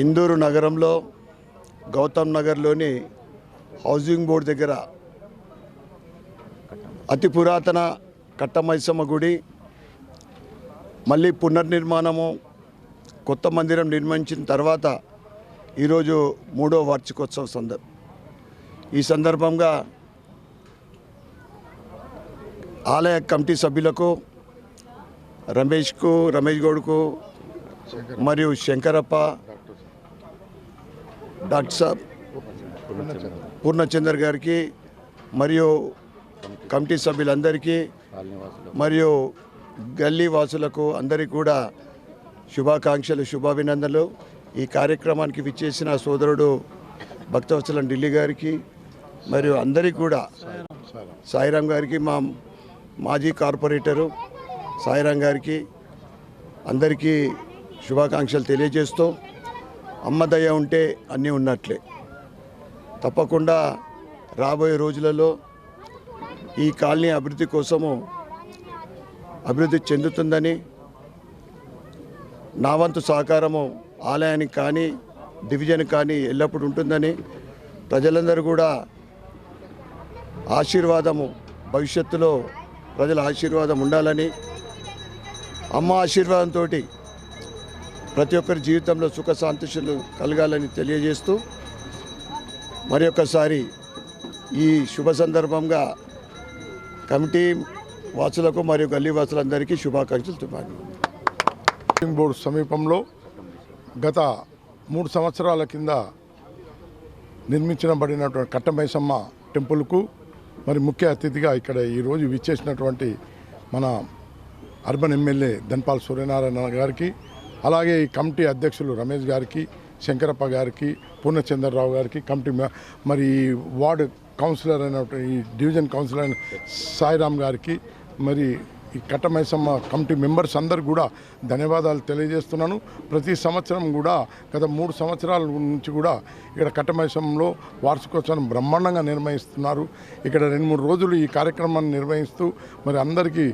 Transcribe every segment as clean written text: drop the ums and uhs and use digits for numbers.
ఇందూరు నగరంలో గౌతమ్ నగర్లోని housing board దగ్గర అతి పురాతన కట్టమైసమ్మ గుడి మళ్ళీ పునర్నిర్మాణము కొత్త మందిరం నిర్మించిన తర్వాత ఈరోజు 3వ వార్షికోత్సవ ఈ సందర్భంగా ఆలయ కమిటీ సభ్యులకు రమేష్ గౌడ్కు మరియు శంకరప్ప డాక్టర్ సాబ్ పూర్ణచందర్ గారికి మరియు కమిటీ సభ్యులందరికీ మరియు గల్లీ వాసులకు అందరికీ కూడా శుభాకాంక్షలు శుభాభినందనలు. ఈ కార్యక్రమానికి విచ్చేసిన సోదరుడు భక్తవత్సలం ఢిల్లీ గారికి మరియు అందరికీ కూడా సాయిరాం గారికి మా మాజీ కార్పొరేటరు సాయిరాం గారికి అందరికీ శుభాకాంక్షలు తెలియజేస్తూ అమ్మ దయ ఉంటే అన్నీ ఉన్నట్లే. తప్పకుండా రాబోయే రోజులలో ఈ కాలనీ అభివృద్ధి కోసము అభివృద్ధి చెందుతుందని నా వంతు సహకారము ఆలయానికి కానీ డివిజన్ కానీ ఎల్లప్పుడూ ఉంటుందని ప్రజలందరూ కూడా ఆశీర్వాదము భవిష్యత్తులో ప్రజల ఆశీర్వాదం ఉండాలని అమ్మ ఆశీర్వాదంతో ప్రతి ఒక్కరి జీవితంలో సుఖ సంతోషాలు కలగాలని తెలియజేస్తూ మరి ఒక్కసారి ఈ శుభ సందర్భంగా కమిటీ వాసులకు మరియు గల్లీ వాసులందరికీ శుభాకాంక్షలు తెలిపాను. హౌసింగ్ బోర్డు సమీపంలో గత 3 సంవత్సరాల కింద నిర్మించబడినటువంటి కట్టమైసమ్మ టెంపుల్కు మరి ముఖ్య అతిథిగా ఇక్కడ ఈరోజు విచ్చేసినటువంటి మన అర్బన్ ఎమ్మెల్యే ధన్పాల్ సూర్యనారాయణ గారికి, అలాగే ఈ కమిటీ అధ్యక్షులు రమేష్ గారికి, శంకరప్ప గారికి, పూర్ణచంద్రరావు గారికి, కమిటీ మరి వార్డు కౌన్సిలర్ అయినటువంటి ఈ డివిజన్ కౌన్సిలర్ అయిన సాయిరాం గారికి, మరి ఈ కట్టమైసమ్మ కమిటీ మెంబర్స్ అందరు కూడా ధన్యవాదాలు తెలియజేస్తున్నాను. ప్రతి సంవత్సరం కూడా గత 3 సంవత్సరాల నుంచి కూడా ఇక్కడ కట్టమైసమ్మలో వార్షికోత్సవం బ్రహ్మాండంగా నిర్వహిస్తున్నారు. ఇక్కడ 2-3 రోజులు ఈ కార్యక్రమాన్ని నిర్వహిస్తూ మరి అందరికీ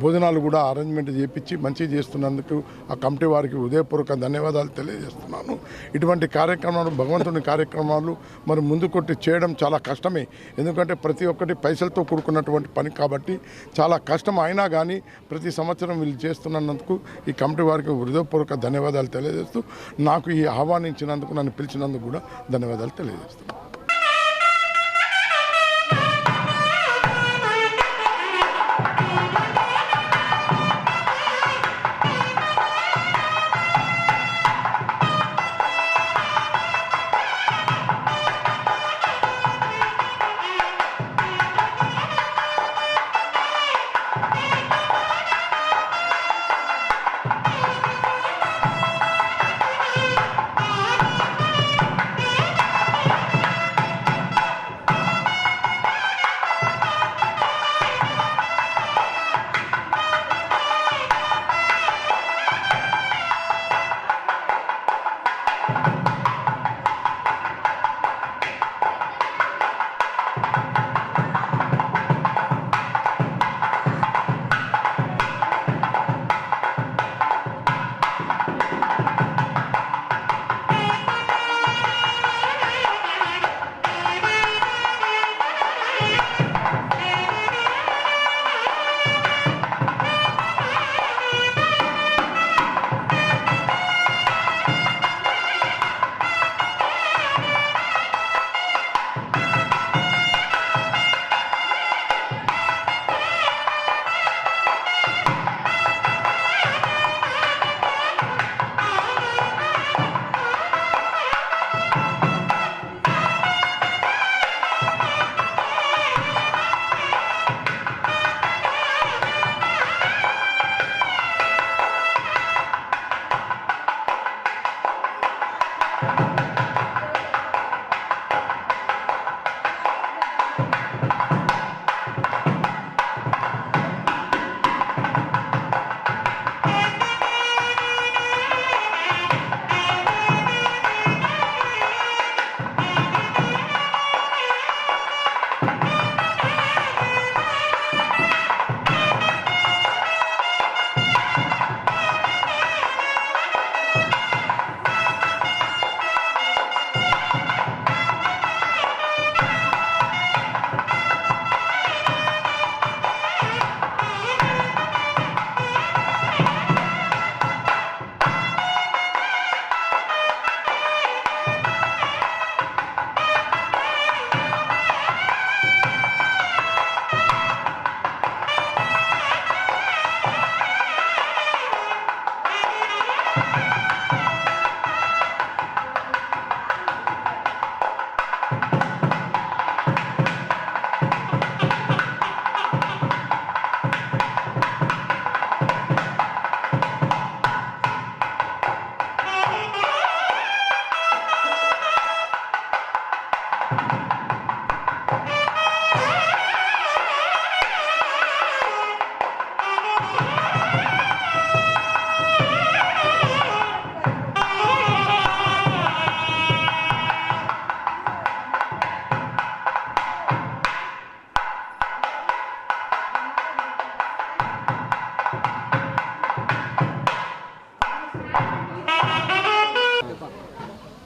భోజనాలు కూడా అరేంజ్మెంట్ చేయించి మంచిగా చేస్తున్నందుకు ఆ కమిటీ వారికి హృదయపూర్వక ధన్యవాదాలు తెలియజేస్తున్నాను. ఇటువంటి కార్యక్రమాలు భగవంతుని కార్యక్రమాలు మరి ముందుకొట్టి చేయడం చాలా కష్టమే, ఎందుకంటే ప్రతి ఒక్కటి పైసలతో కూడుకున్నటువంటి పని కాబట్టి చాలా కష్టం. అయినా కానీ ప్రతి సంవత్సరం వీళ్ళు చేస్తున్నందుకు ఈ కమిటీ వారికి హృదయపూర్వక ధన్యవాదాలు తెలియజేస్తూ నాకు ఈ ఆహ్వానించినందుకు, నన్ను పిలిచినందుకు కూడా ధన్యవాదాలు తెలియజేస్తున్నాను.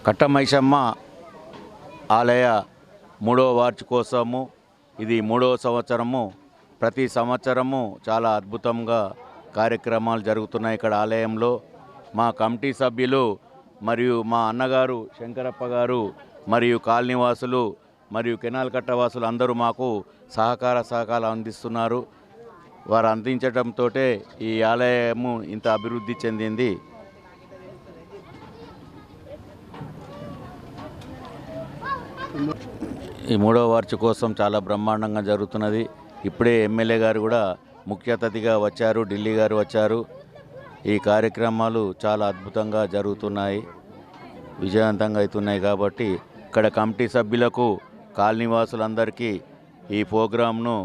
కట్టమైసమ్మ ఆలయ 3వ వార్షికోత్సవము. ఇది 3వ సంవత్సరము. ప్రతి సంవత్సరము చాలా అద్భుతంగా కార్యక్రమాలు జరుగుతున్నాయి ఇక్కడ ఆలయంలో. మా కమిటీ సభ్యులు మరియు మా అన్నగారు శంకరప్ప గారు మరియు కాలనీవాసులు మరియు కెనాల్ కట్టవాసులు అందరూ మాకు సహకారాలు అందిస్తున్నారు. వారు అందించడంతో ఈ ఆలయము ఇంత అభివృద్ధి చెందింది. ఈ 3వ వార్షికోత్సవం చాలా బ్రహ్మాండంగా జరుగుతున్నది. ఇప్పుడే ఎమ్మెల్యే గారు కూడా ముఖ్య అతిథిగా వచ్చారు, ఢిల్లీ గారు వచ్చారు. ఈ కార్యక్రమాలు చాలా అద్భుతంగా జరుగుతున్నాయి, విజయవంతంగా అవుతున్నాయి. కాబట్టి ఇక్కడ కమిటీ సభ్యులకు, కాలనీవాసులందరికీ ఈ ప్రోగ్రాంను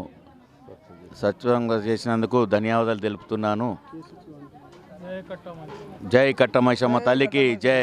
సత్వంగా చేసినందుకు ధన్యవాదాలు తెలుపుతున్నాను. జై కట్టమైసమ్మ తల్లికి జై.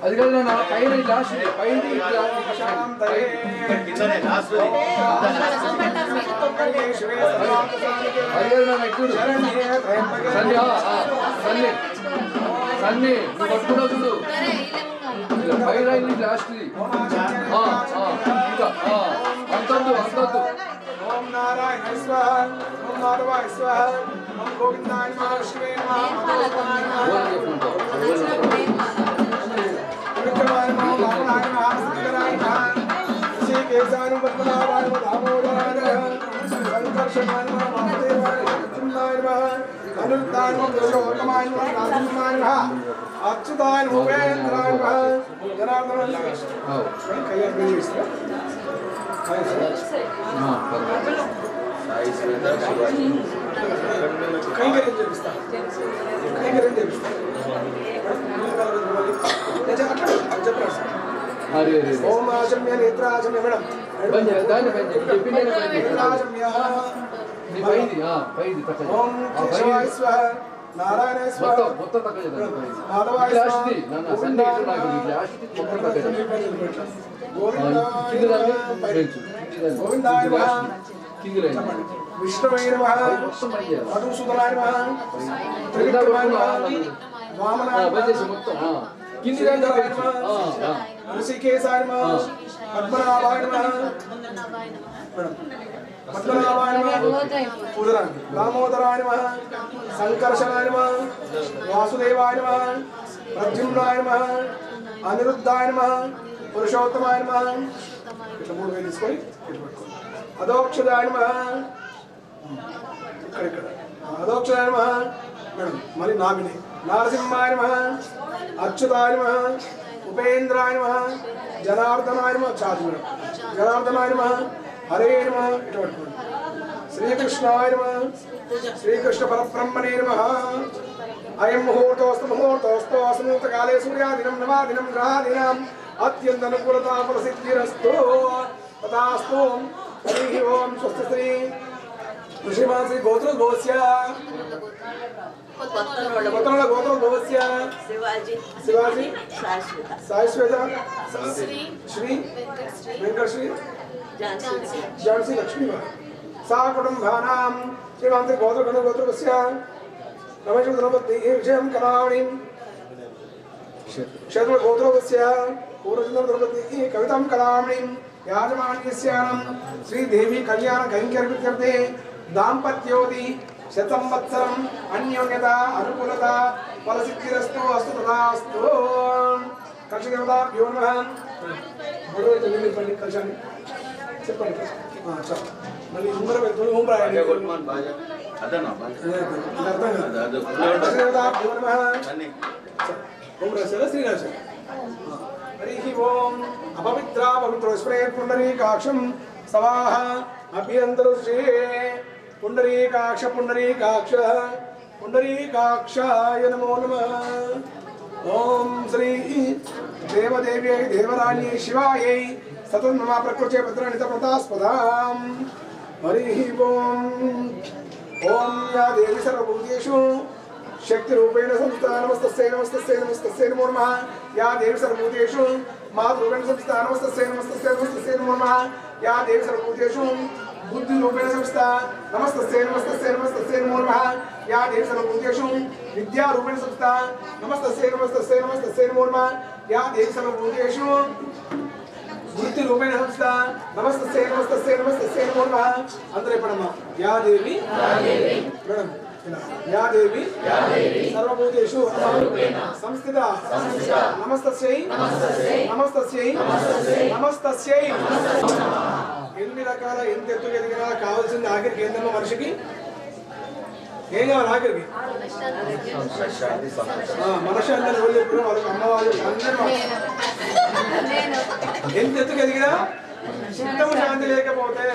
అది కాదు నా పైన లాస్ట్ పైన సన్ని పట్టుకున్నా చూడు పైన లాస్ట్ ఇంకా అంతద్దు అంతద్దు. ఓం నారాయణ స్వాహ, ఓం మాధవాయ స్వాహ, ఓం గోవిందాయ నమః, శివే అచ్యుతాయ ఉపేంద్రాయ జనార్దన ఓం ఆజమ్య నేత్రాజమ్య మేడం ఓం కేశవాయ స్వాహ, నారాయణ స్వాహ, మాధవాయ స్వాహ, గోవిందాయ నమః, విష్ణువే నమః, మధుసూదనాయ నమః, త్రివిక్రమాయ నమః, వామనాయ నమః, గిరిధరాయ నమః ఋషికేశాయ నమః పద్మనాభాయ నమః పద్మనాభాయ నమః దామోదరాయ నమః సంకర్షణాయ నమః వాసుదేవాయ నమః ప్రద్యుమ్నాయ నమః అనిరుద్ధాయ నమః పురుషోత్తమాయ నమః ఇట్లా 3 వేలు తీసుకొని అదోక్షదాయ నమః ఇక్కడ అదోక్షదాయ నమః మేడం మరి నామిని నారసింహాయ నమః అచ్యుతాయ నమః ఉపేంద్రాయ నమః జనార్దనాయ నమః చాలు మేడం జనార్దనాయ నమః హరే నమః ఇట్లా పట్టుకోండి శ్రీకృష్ణాయ నమః శ్రీకృష్ణ పరబ్రహ్మణే నమః అయం ముహూర్తోస్తు అస్మూతకాలే సూర్యాదినం నవాదినం గ్రహాదినం అత్యంత అనుకూలతా ప్రసిద్ధిరస్తు తదాస్తు హరి ఓం స్వస్తి శ్రీ ఋషిమాసి గోత్ర గోస్య గోత్ర గోత్ర గోస్య శివాజీ శాశ్వత శ్రీ వెంకటశ్రీ ఝాన్సీ లక్ష్మీ सा कुटुंबानां श्रीमंत्री गौत्र गण गौत्र वस्य रमेश द्रौपदी विजयं कलावणीं क्षेत्र गौत्र वस्य पूर्वचंद्र द्रौपदी कवितां कलावणीं याजमान्यस्यां श्री देवी कल्याण कैंकर्यर्थे दाम्पत्योदि शतंवत्सरं अन्योन्यता अनुकूलता फलसिद्धिरस्तु अस्तु तदास्तु कक्षदेवता भ्यो नमः बड़ो जमीन पर कक्षानि చెప్పండి చా మళ్ళీ ఉమ్మర వెళ్తుంది ఉమ్మర గోల్మాన్ బాజా అదనా అర్థం కాదు కక్షదేవతా భ్యో నమః ఉమ్మర శ్రీరాజ హరి ఓం అపవిత్ర పవిత్ర స్ప్రే పుండరీకాక్షం సవాహ అభ్యంతరుషే పుండరీకాక్ష పుండరీకాక్ష పుండరీకాక్షాయ నమో నమః ఓం శ్రీ దేవదేవ్యై దేవరాణ్యై శివాయై సతన్మమ ప్రకృతే భద్రానిత ప్రతాస్పదాం హరి ఓం ఓం యా దేవి సర్వభూతేషు శక్తి రూపేణ సంస్థా నమస్తస్యై నమస్తస్యై నమస్తస్యై నమో నమః యా దేవి సర్వభూతేషు మాతృ రూపేణ సంస్థా నమస్తస్యై నమస్తస్యై నమస్తస్యై నమో నమః యా దేవి సర్వభూతేషు बुद्धि रूपेण संस्था नमस्तस्यै नमस्तस्यै नमस्तस्यै नमो नमः या देवी सर्वभूतेषु विद्या रूपेण संस्था नमस्तस्यै नमस्तस्यै नमस्तस्यै नमो नमः या देवी सर्वभूतेषु बुद्धि रूपेण संस्था नमस्तस्यै नमस्तस्यै नमस्तस्यै नमो नमः अंतरे पडमा या देवी मैडम या देवी सर्वभूतेषु संस्थिता नमस्तस्यै नमस्तस्यै नमस्तस्यै ఎన్ని రకాల ఎంత ఎత్తుకు ఎదిగినా కావాల్సింది ఆఖరికి ఏందమ్మా మనిషికి ఏం కావాలి ఆఖరికి మనశ్శాంతి రోజు చెప్పిన వాళ్ళకి అమ్మవాళ్ళు అందరూ ఎంత ఎత్తుకు ఎదిగినా చిత్తము శాంతి లేకపోతే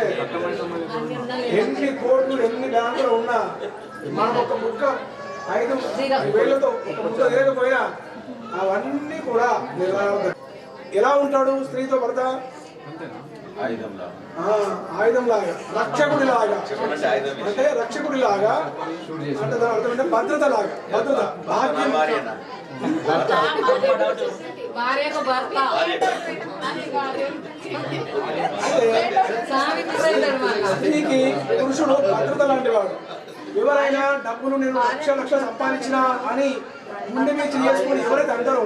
ఎన్ని కోట్లు ఎన్ని బ్యాంకులు ఉన్నా మనం ఒక ముక్క 5 వేలతో ఒక ముక్క తిరగకపోయినా అవన్నీ కూడా ఎలా ఉంటాడు స్త్రీతో భర్త ఆయుధంలాగా రక్షకుడిలాగా అంటే రక్షకుడిలాగా అంటే దాని అర్థం అంటే భద్రత లాగా భద్రత భాగ్యం స్త్రీకి పురుషుడు భద్రత లాంటి వాడు ఎవరైనా డబ్బులు నేను లక్ష సంపాదించినా అని ముందు మీద చేసుకుని ఎవరైతే అంటారో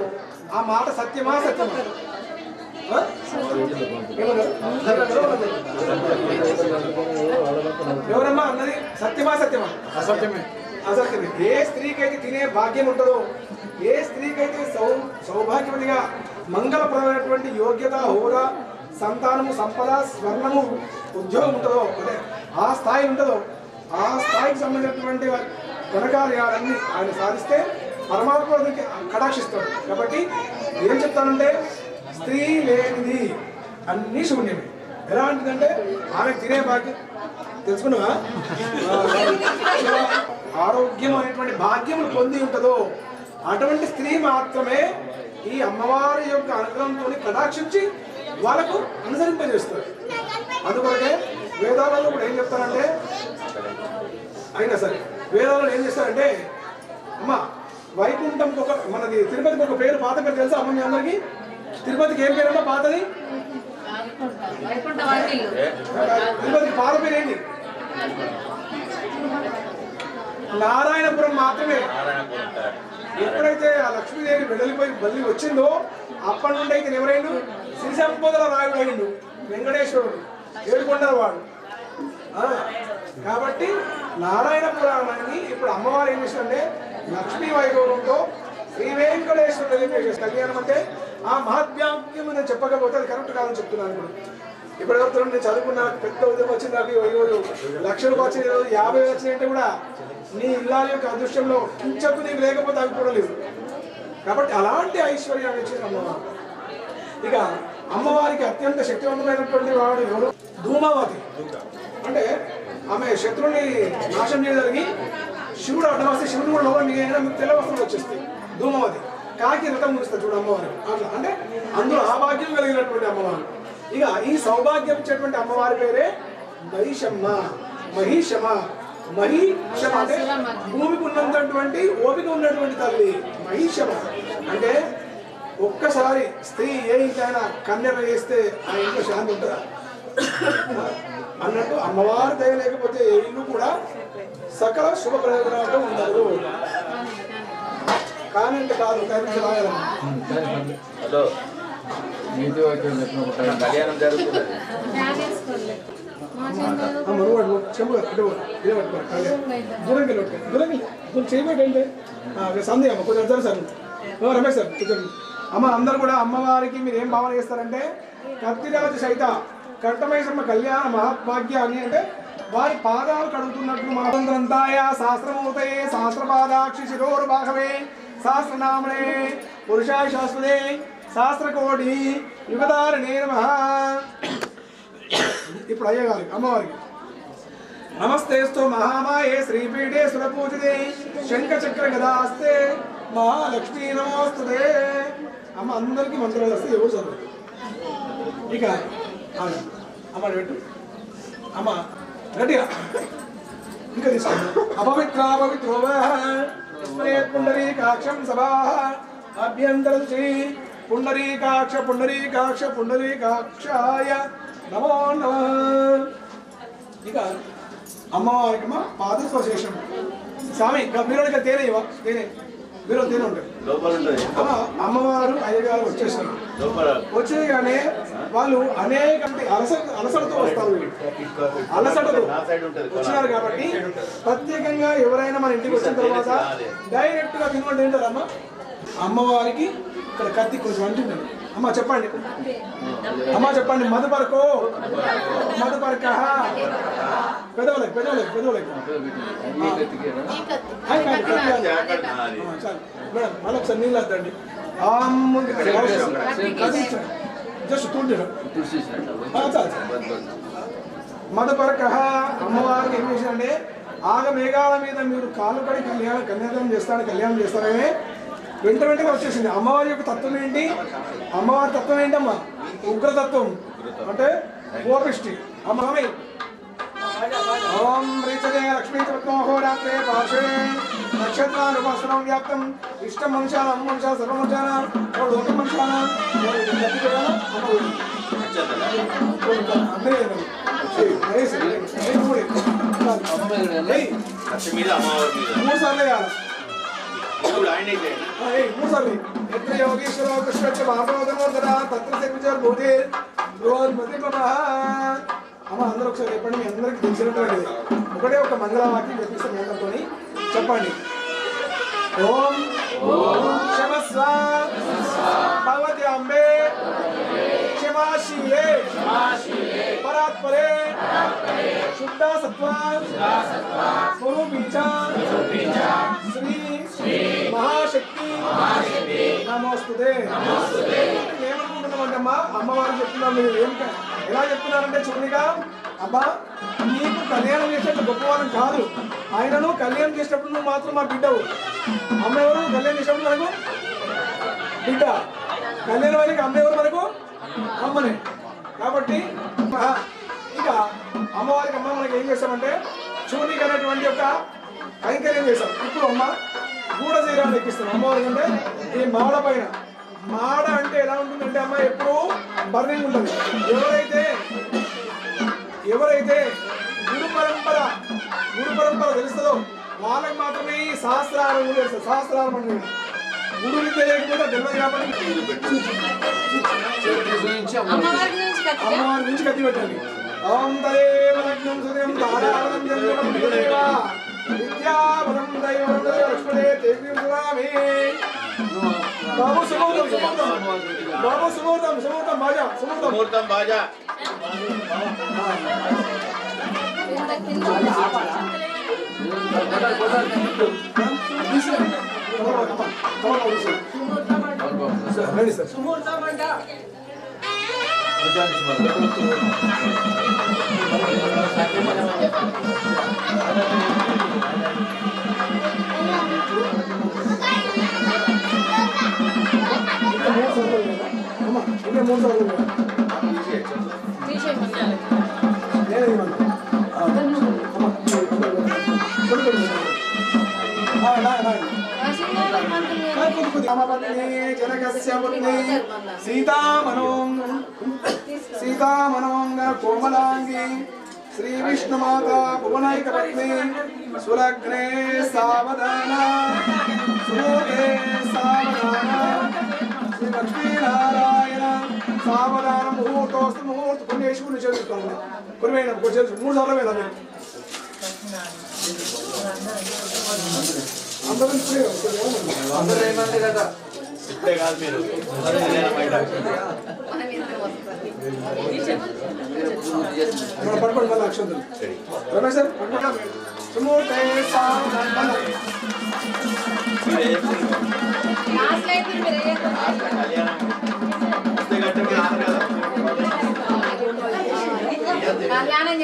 ఆ మాట సత్యమా సత్యమా ఎవరమ్మా అన్నది సత్యమా సత్యమా అసత్యమే అసత్యమే ఏ స్త్రీకైతే తినే భాగ్యం ఉంటుందో ఏ స్త్రీకైతే సౌభాగ్యవతిగా మంగళప్రదమైనటువంటి యోగ్యత హోదా సంతానము సంపద స్వర్ణము ఉద్యోగం ఉంటుందో అంటే ఆ స్థాయి ఉంటుందో ఆ స్థాయికి సంబంధించినటువంటి ఘనకార్యాలన్నీ ఆయన సాధిస్తే పరమాత్మ కటాక్షిస్తాడు. కాబట్టి ఏం చెప్తానంటే స్త్రీ లేనిది అన్నీ శూన్యమే. ఎలాంటిదంటే ఆమె తినే భాగ్యం తెలుసుకున్నావా, ఆరోగ్యం అనేటువంటి భాగ్యం పొంది ఉంటుందో అటువంటి స్త్రీ మాత్రమే ఈ అమ్మవారి యొక్క అనుగ్రహంతో కటాక్షించి వాళ్ళకు అనుసరింపజేస్తారు. అందుకొరకే వేదాలలో కూడా ఏం చెప్తారంటే, అయినా సరే వేదాలలో ఏం చేస్తారంటే, అమ్మ వైకుంఠంకి ఒక మనది తిరుపతికి ఒక పేరు, పాత పేరు తెలుసా అమ్మ మీ అందరికి? తిరుపతికి ఏం పేరమ్మా పాతది? తిరుపతికి పాత పేరు ఏంటి? నారాయణపురం మాత్రమే. ఎప్పుడైతే ఆ లక్ష్మీదేవి వెడలిపోయి బల్లి వచ్చిందో అప్పటి నుండి అయితే ఎవరైండు శ్రీ సంపదల రాయుడు అయిండు వెంకటేశ్వరుడు ఏడుకొండల వాడు. కాబట్టి నారాయణ పురాణాన్ని ఇప్పుడు అమ్మవారు ఏం చేసిందంటే లక్ష్మీ వైభవంతో శ్రీ వెంకటేశ్వరుడు కళ్యాణం అంటే ఆ మహత్యాఖ్యం నేను చెప్పకపోతే అది కరెక్ట్ కాదని చెప్తున్నాను. ఇప్పుడు ఎవరితో నేను చదువుకున్నా పెద్ద ఉద్యోగం వచ్చింది నాకు ఈరోజు లక్షలకు వచ్చిన 50 వచ్చినాయంటే కూడా నీ ఇల్లాల యొక్క అదృష్టంలో కించకు నీకు లేకపోతే అవి కూడా లేవు. కాబట్టి అలాంటి ఐశ్వర్యాన్ని ఇచ్చింది అమ్మవారు. ఇక అమ్మవారికి అత్యంత శక్తివంతమైనటువంటి వాడు ఎవరు? ధూమావతి. అంటే ఆమె శత్రువుని నాశనం చేయడానికి శివుడు అడ్డం వస్తే శివుడు కూడా లోపల మీకు తెల్ల వస్త్రం వచ్చేస్తాయి. ధూమావతి కాకి రథం ముగిస్తుంది చూడు అమ్మవారు. అట్లా అంటే అందులో ఆ భాగ్యం కలిగినటువంటి అమ్మవారు. ఇక ఈ సౌభాగ్యం ఇచ్చేటువంటి అమ్మవారి పేరే మహిషమ్మ. మహిషమ మహిషమ అంటే భూమికి ఉన్నటువంటి ఓపిక ఉన్నటువంటి తల్లి మహిషమ. అంటే ఒక్కసారి స్త్రీ ఏ ఇంట్లోనైనా కన్యక చేస్తే ఆ ఇంట్లో శాంతి ఉంటుందా అన్నట్టు అమ్మవారి దయ లేకపోతే ఏ ఇల్లు కూడా సకల శుభ ప్రయోజనాలతో ఉండదు. కానీ కాదు కళ్యాణం జరుగుతుంది. చేయబేటంటే సందేహం అమ్మ కొంచెం అర్థం సార్ రమేష్ సార్ కొంచెం అమ్మ అందరు కూడా అమ్మవారికి మీరు ఏం భావన చేస్తారంటే కత్తిరాజు సైత కట్టమైసమ్మ కళ్యాణ మహాభాగ్యాన్ని అంటే వారి పాదాలు కడుగుతున్నట్లు మహాంతరంతాయ శాస్త్రమూతయే శాస్త్రపాదాక్షి శిరోర్భాగవే శాస్త్రనామనే పురుషాయ శాశ్వతే శాస్త్రకోటి యుగధారణే నమః. ఇప్పుడు అయ్యగాలి అమ్మవారికి నమస్తేస్తు మహామాయే శ్రీపీఠే సురపూజితే శంఖచక్ర గదాస్తే మహాలక్ష్మీ నమోస్తుతే. అమ్మ అందరికీ మంత్రాలు వస్తే ఎవరు చదువు. ఇక అమ్మ పెట్టు అమ్మ రెడీగా ఇంకా తీసుకోండి. అపవిత్రాపవిత్రో పుండరీకాక్షం సభా అభ్యంతరం చేయి పుండరీకాక్ష పుండరీకాక్ష పుండరీకాక్షాయ నమో నమః. ఇక అమ్మవారికి పాదస్వశేషం స్వామి మీరు తేనేవా తేనే మీరు తేనే ఉంటాయి. అమ్మవారు అయ్యగారు వచ్చేసారు. వచ్చే కానీ వాళ్ళు అనేక అలసటతో వస్తారు. అలసటతో వచ్చినారు కాబట్టి ప్రత్యేకంగా ఎవరైనా మన ఇంటికి వచ్చిన తర్వాత డైరెక్ట్ గా తినకుండా ఏంటారమ్మా అమ్మవారికి ఇక్కడ కత్తి కొంచెం అంటుందండి. అమ్మ చెప్పండి అమ్మ చెప్పండి. మధుపరకో మధుపరక పెదవులకి పెదవులకి పెదవులకి మేడం మళ్ళీ ఒకసారి నీళ్ళు వద్దండి. జస్ట్ మధుపరక అమ్మవారికి ఏం చేశారంటే ఆగమేఘాల మీద మీరు కాలు కడి కళ్యాణం చేస్తారనే వెంట వెంటనే వచ్చేసింది. అమ్మవారి యొక్క తత్వం ఏంటి? అమ్మవారి తత్వం ఏంటమ్మా? ఉగ్రతత్వం అంటే కోపిష్టి. అమ్మామి ఓం రీచదే లక్ష్మీ చమత్మోహోరాత్రే పార్శ్వే నక్షత్రానుపాసనం వ్యాప్తం ఇష్టం మనుషానం మనుషా సర్వ మనుషానం లోకం మనుషానం మూడు సార్లు వేయాలి. ఎత్ర యోగేశ్వర కృష్ణ మహాప్రవదనోదరా తత్ర సెమిచారు భూతే బృహద్మతి అమ్మ అందరూ ఒకసారి చెప్పండి. మీ అందరికి తెలిసినటువంటి ఒకటే ఒక మంగళవాక్యం చెప్పిస్తే మీ అందరితో చెప్పండి. ఓం క్షమస్వ భగవతి అంబే క్షమాశీలే పరాత్పరే శుద్ధ సత్వ స్వరూపీచ శ్రీ మహాశక్తి నమోస్తుతే. ఏమనుకుంటున్నామంటే అమ్మా అమ్మవారు చెప్తున్నారు. మీరు ఎలా చెప్తున్నారంటే చురునిగా అబ్బా నీకు కళ్యాణం చేసేటప్పుడు గొప్పవాళ్ళం కాదు. ఆయనను కళ్యాణం చేసేటప్పుడు నువ్వు మాత్రం మా బిడ్డవు. అమ్మ ఎవరు? కళ్యాణం చేసేటప్పుడు మనకు బిడ్డ. కళ్యాణం వారికి అమ్మ ఎవరు? మనకు అమ్మనే. కాబట్టి ఇక అమ్మవారికి అమ్మ మనకి ఏం చేస్తామంటే చూనికి అనేటువంటి ఒక కైంకర్యం చేస్తాం. ఇప్పుడు అమ్మ గూడ తీరాన్ని ఎక్కిస్తాం అమ్మవారికి. అంటే ఈ మాడ పైన మాడ అంటే ఎలా ఉంటుందంటే అమ్మ ఎప్పుడు బర్నింగ్ ఉంటుంది. ఎవరైతే గురు పరంపర తెలుస్తుందో వాళ్ళకి మాత్రమే ఈ సహస్రారం కూడా తెలుసు. సహస్రారం అంటే గుడు విద్య లేకపోతే తెలియదు కాబట్టి అమ్మవారి నుంచి కత్తి పెట్టండి. ఓం తదేవ లగ్నం సుదయం తారావరం జన్మం విదేవ విద్యావరం దైవం లక్ష్మణే దేవి సురామే. బాబు సుమూర్తం బాబు సుమూర్తం బాజా సుమూర్తం బాజా. రండి సార్. ఇంకా 3 సార్లు సీతామనోంగ కోమలాంగి శ్రీ విష్ణుమాత భువనైక పత్ని సులగ్నే సావధాన సుమూర్తే సావధాన శ్రీ లక్ష్మీనారాయణ సావధాన ముహూర్తోస్తు ముహూర్త పుణ్యేశ్వరుని చదువుతాను. కొన్ని 3 సార్లు వెళ్ళాలి. అందరూ ఏమంటే కదా ఇప్పుడే కాదు మీరు పడుకోండి. మళ్ళీ అక్షంతలు రమేష్ సార్ సుమూర్తే సావధాన కళ్యాణం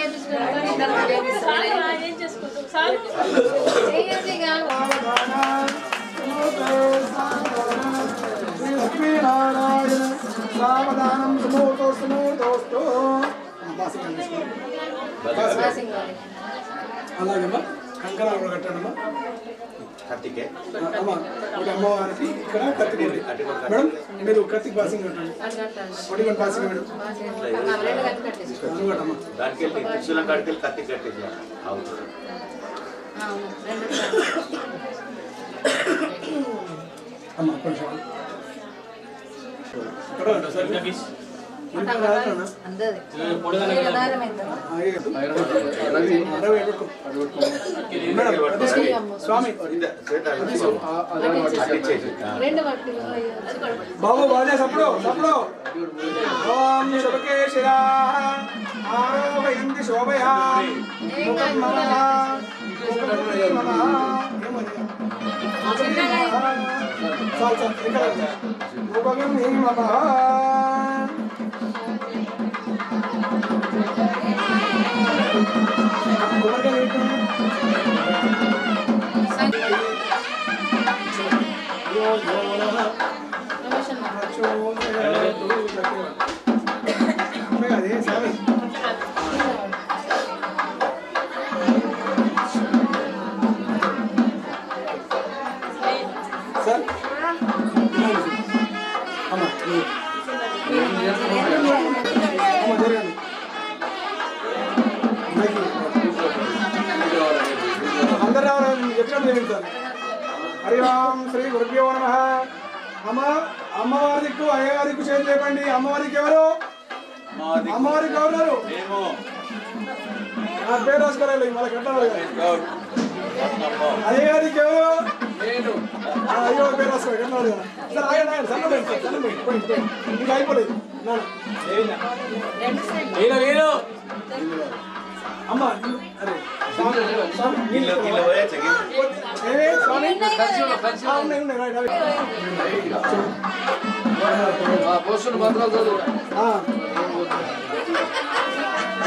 లక్ష్మీనారాయణ సావధానం సుమూర్తోస్తు అలాగమ్మా. కంకణాలు కూడా కట్టాడమ్మా. అమ్మా ఒకటి అమ్మవారికి ఇక్కడ కత్తి మేడం మీరు కత్తికి బాసింగ్ కట్టండి. 21 బాసింగ్ మేడం అనుకోటమ్మా. అమ్మా కొంచెం స్వామి బాబు బాజా సప్పుడు ఓం శుభకేశిరా ఆరోహయంతి శోభయా ముఖం నమః అదే స్వామి సార్ అమ్మా జరగండి. అందరు రావాలి ఎక్కడ చేయండి సార్. హరి ఓం శ్రీ గురుభ్యో నమః. అమ్మవారి దిక్కు అయ్యగారి దిక్కు చేతి లేపండి. అమ్మవారికి ఎవరు? అమ్మవారికి ఎవరు? నా పేరు రాసుకోవాలి మళ్ళీ కట్టాలి. అయ్యగారికి ఎవరు? అయ్యో పేరు రాసుకోవాలి కట్టాలి కదా సార్. ఆగండి సన్నపోయింది ఇంకా అయిపోలేదు. అమ్మా అరే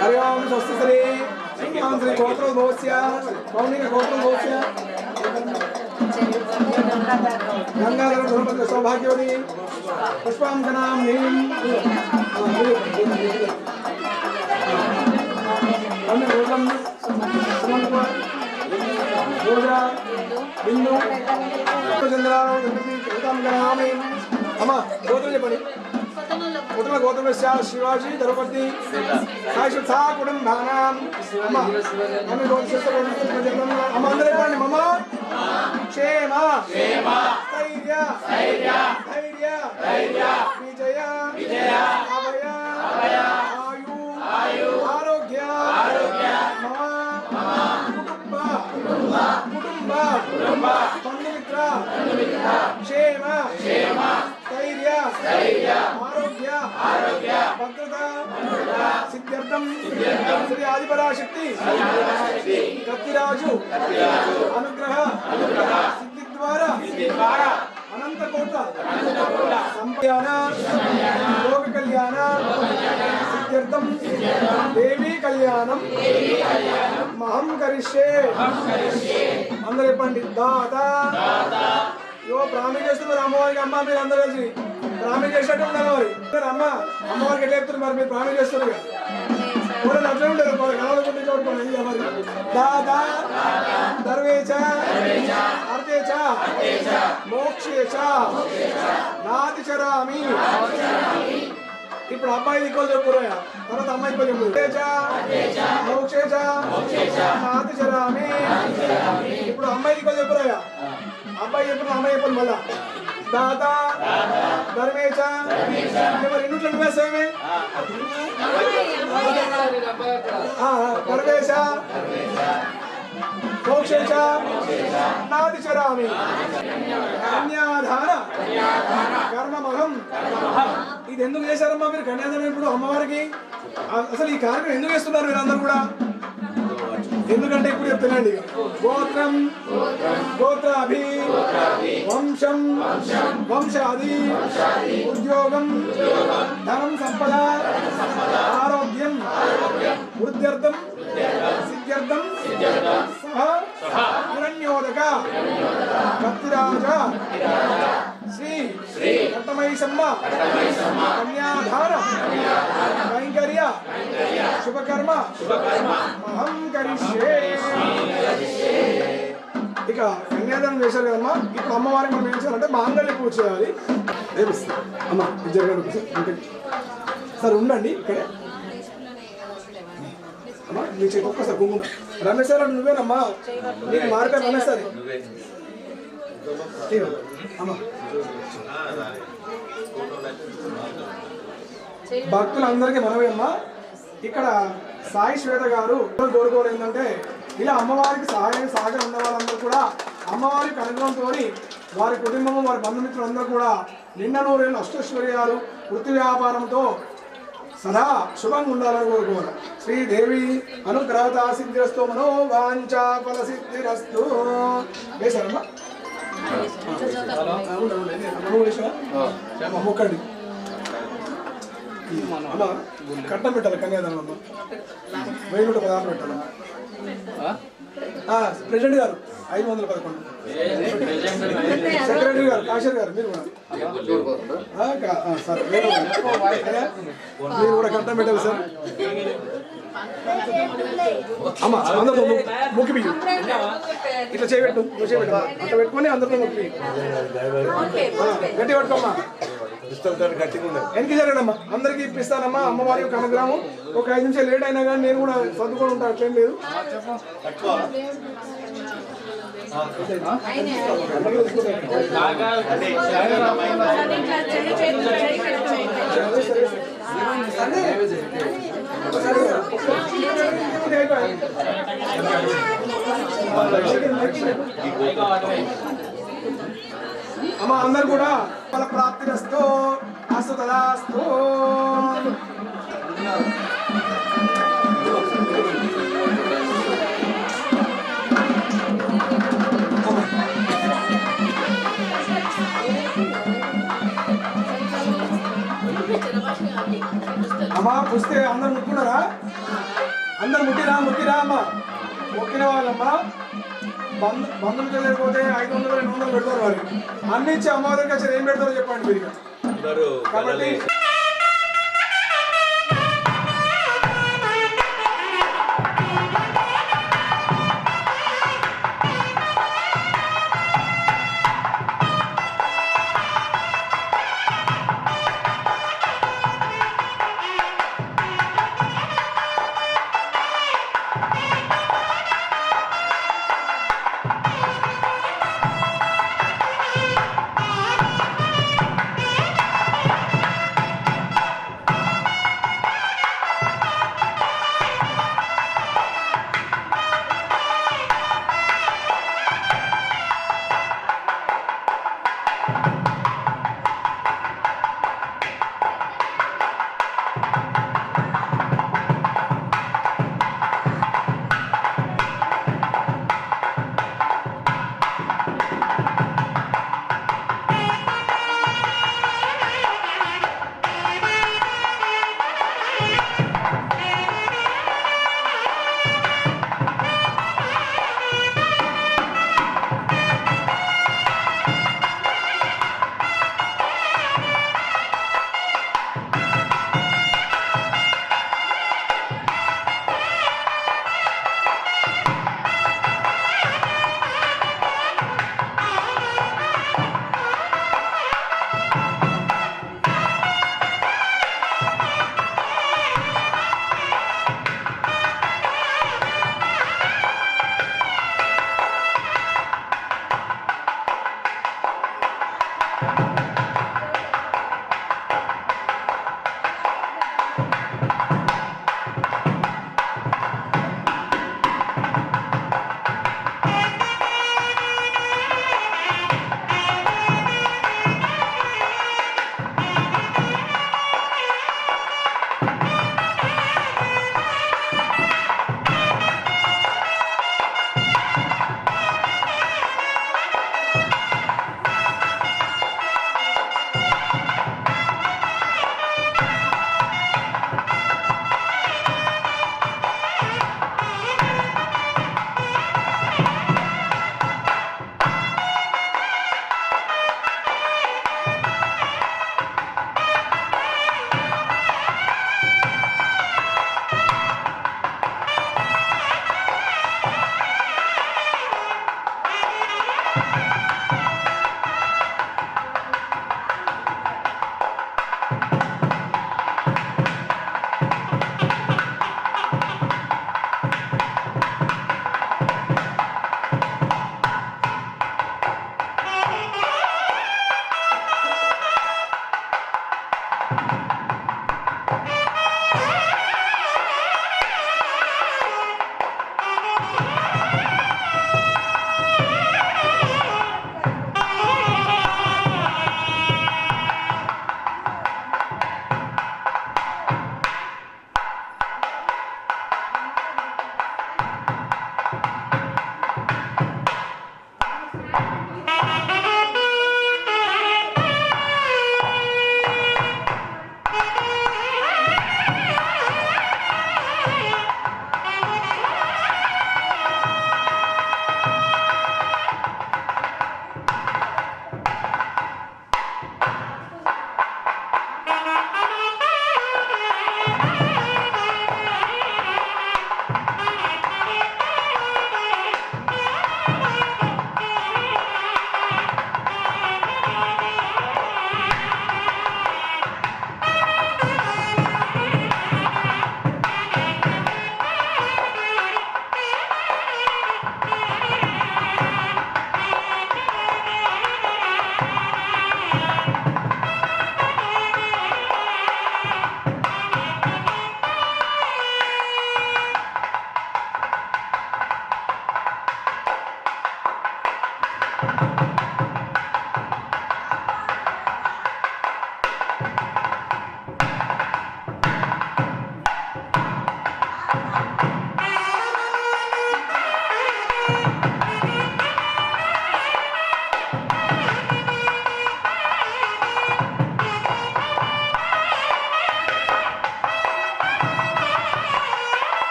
హరి ఓం స్వస్తి శ్రీ శ్రీ గోత్రం దోస్య పౌర్ణిక గోత్రం దోస్య గంగాధర ధర్మపత్ర సౌభాగ్యవతి పుష్పాంకనాం నీం బిందు చంద్రారావు అమ్మా గోత్రం చెప్పండి. सकल गौतमस्य शिवाजी द्रौपदी साक्षात् कुटुंबानां मम गोत्रस्य अम्मा अंदरे पांడి मम क्षेम स्थैर्य विजय अभय आयु आरोग्य मम कुटुंब बंधुमित्र क्षेम स्थैर्य आरोग्य भद्रता सिद्ध्यर्थं श्री आदिपराशक्ति कत्तिराजु अनुग्रह सिद्धि द्वारा अनंत कोट संपयान लोक कल्याण सिद्ध्यर्थं देवी कल्याणम महं करिष्ये अंदरे पंडित दादा यो ప్రామిస్ చేస్తున్నారు అమ్మవారికి అమ్మ మీరు అందరూ కలిసి ప్రామిస్ చేసినట్టు ఉండాలి మరి అమ్మ అమ్మవారికి ఎట్లా చెప్తున్నారు మరి మీరు ప్రామిస్ చేస్తున్నారు కదా అట్లా ఉంటారు కలవకుండా చూడుకోండి మరి దాదా దర్వేచ అర్ధేచ మోక్షేచ నాది చరామి ఇప్పుడు అబ్బాయి దిక్కులు చెప్పురా తర్వాత అమ్మాయి దిక్కులు చెప్పు మోక్షేచ నాది చరామి ఇప్పుడు అమ్మాయి దిక్కులు చెప్పురా అబ్బాయి చెప్పిన అమ్మాయి చెప్పండి మళ్ళా దాదా ధర్మేచ మరి ఇంట్లో నువ్వేసామే ధర్మేశ మోక్షేచ నాది చరామి కన్యాదాన కర్మమహం ఇది ఎందుకు చేశారమ్మా మీరు కన్యాదానం ఇప్పుడు అమ్మవారికి అసలు ఈ కార్యక్రమం ఎందుకు చేస్తున్నారు మీరందరూ కూడా ఎందుకంటే ఇప్పుడు చెప్తున్నాండి గోత్రం గోత్రాభి వంశం వంశాది ఉద్యోగం ధనం సంపద ఆరోగ్యం వృద్ధ్యర్థం సిద్ధ్యర్థం సహ హిరణ్యోదక కత్తిరాజ శ్రీ కట్టమైసమ్మ కన్యాధార కైంకర్య శుభకర్మ మహం కరిష్యే. ఇక కన్యాదానం చేశారు కదమ్మా, ఇప్పుడు అమ్మవారికి మనం ఏం చేయాలంటే మాంగళ్య పూజ చేయాలి. అమ్మ జరగండి సార్, ఉండండి ఇక్కడే. అమ్మా మీ చేతి ఒక్కసారి కుంకుమ. రమేష్ సార్ నువ్వేనమ్మా, నీకు మార్గారు రమేష్ సార్. అమ్మా భక్తులందరికీ మనమే అమ్మా, ఇక్కడ సాయి శ్వేత గారు కోరుకోరు ఏంటంటే ఇలా అమ్మవారికి సహాయం ఉన్న వాళ్ళందరూ కూడా అమ్మవారికి అనుగ్రహంతో వారి కుటుంబము వారి బంధుమిత్రులందరూ కూడా నిండా నూరేళ్ళు అష్టైశ్వర్యాలు వృత్తి వ్యాపారంతో సదా శుభంగా ఉండాలని కోరుకోవాలి. శ్రీదేవి అనుగ్రహత సిద్ధిరస్తు మనోవాంఛా ఫల సిద్ధిరస్తు. వేశారమ్మా మొక్కండి. అమ్మ కట్టం పెట్టాలి కన్యాదానం అమ్మ, 1116 పెట్టాలమ్మా. ప్రెసిడెంట్ గారు 511, సెక్రటరీ గారు కాశర్ గారు మీరు కూడా సార్ మీరు కూడా కట్టం పెట్టాలి సార్. అమ్మ అందరితో మొక్కి బియ్యం ఇట్లా చేయబెట్టు, నువ్వు చేయబెట్టు అట్లా పెట్టుకొని అందరితో మొక్కి గట్టి పట్టుకోమ్మా. వెనక్కి జరగడమ్మా, అందరికీ ఇప్పిస్తానమ్మా. అమ్మవారి యొక్క అనుగ్రహం ఒక 5 నిమిషాలు లేట్ అయినా కానీ నేను కూడా సర్దుకొని ఉంటాను, అట్లేం లేదు. అమ్మ అందరు కూడా ఫల ప్రాప్తిరస్తు అస్తు తదాస్తు. అమ్మా పుస్తే అందరు ముట్టుకున్నారా? అందరు ముట్టిరా అమ్మ. మొక్కిన వాళ్ళమ్మా బంధువులు తెలియకపోతే 500 200 పెడతారు. వారికి అన్ని ఇచ్చి అమ్మవారికి వచ్చి ఏం పెడతారో చెప్పండి మీరు. కాబట్టి